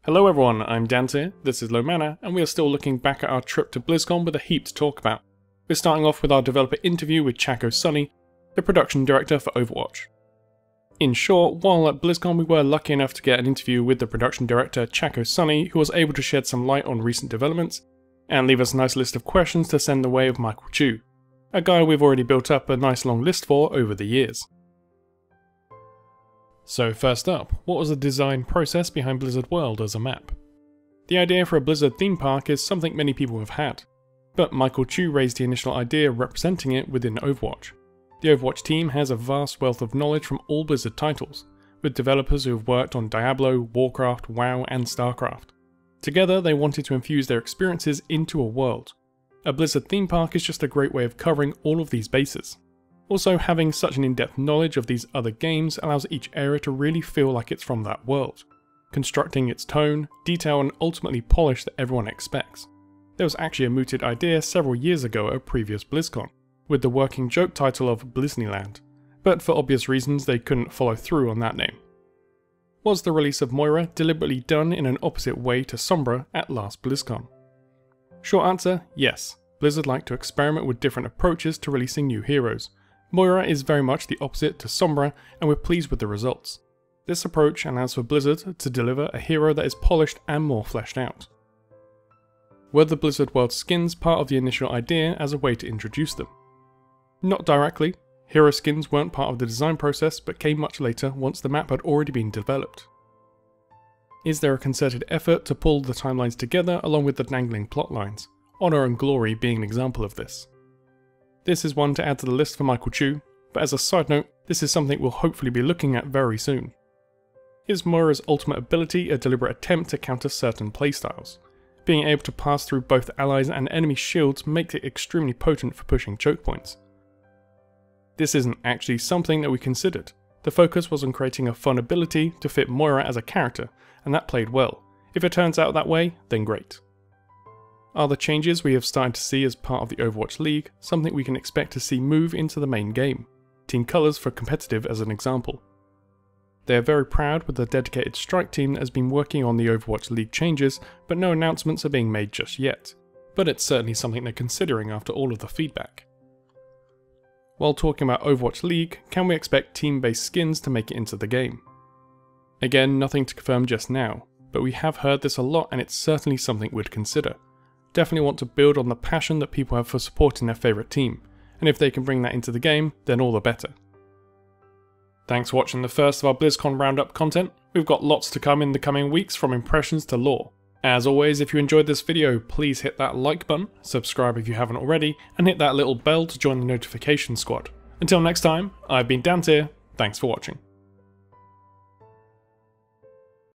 Hello everyone, I'm Dante, this is Lomana, and we are still looking back at our trip to Blizzcon with a heap to talk about. We're starting off with our developer interview with Chacko Sonny, the production director for Overwatch. In short, while at BlizzCon we were lucky enough to get an interview with the production director Chacko Sonny, who was able to shed some light on recent developments, and leave us a nice list of questions to send the way of Michael Chu, a guy we've already built up a nice long list for over the years. So first up, what was the design process behind Blizzworld as a map? The idea for a Blizzard theme park is something many people have had, but Michael Chu raised the initial idea representing it within Overwatch. The Overwatch team has a vast wealth of knowledge from all Blizzard titles, with developers who have worked on Diablo, Warcraft, WoW and StarCraft. Together they wanted to infuse their experiences into a world. A Blizzard theme park is just a great way of covering all of these bases. Also, having such an in-depth knowledge of these other games allows each area to really feel like it's from that world, constructing its tone, detail and ultimately polish that everyone expects. There was actually a mooted idea several years ago at a previous BlizzCon, with the working joke title of Blizznyland, but for obvious reasons they couldn't follow through on that name. Was the release of Moira deliberately done in an opposite way to Sombra at last BlizzCon? Short answer, yes. Blizzard liked to experiment with different approaches to releasing new heroes. Moira is very much the opposite to Sombra, and we're pleased with the results. This approach allows for Blizzard to deliver a hero that is polished and more fleshed out. Were the Blizzworld skins part of the initial idea as a way to introduce them? Not directly. Hero skins weren't part of the design process but came much later once the map had already been developed. Is there a concerted effort to pull the timelines together along with the dangling plot lines? Honor and Glory being an example of this. This is one to add to the list for Michael Chu, but as a side note, this is something we'll hopefully be looking at very soon. Is Moira's ultimate ability a deliberate attempt to counter certain playstyles? Being able to pass through both allies and enemy shields makes it extremely potent for pushing choke points. This isn't actually something that we considered. The focus was on creating a fun ability to fit Moira as a character, and that played well. If it turns out that way, then great. Are the changes we have started to see as part of the Overwatch League something we can expect to see move into the main game? Team colours for competitive as an example. They are very proud with the dedicated strike team that has been working on the Overwatch League changes, but no announcements are being made just yet. But it's certainly something they're considering after all of the feedback. While talking about Overwatch League, can we expect team-based skins to make it into the game? Again, nothing to confirm just now, but we have heard this a lot and it's certainly something we'd consider. Definitely want to build on the passion that people have for supporting their favourite team, and if they can bring that into the game, then all the better. Thanks for watching the first of our BlizzCon Roundup content. We've got lots to come in the coming weeks from impressions to lore. As always, if you enjoyed this video, please hit that like button, subscribe if you haven't already, and hit that little bell to join the notification squad. Until next time, I've been Dante, thanks for watching.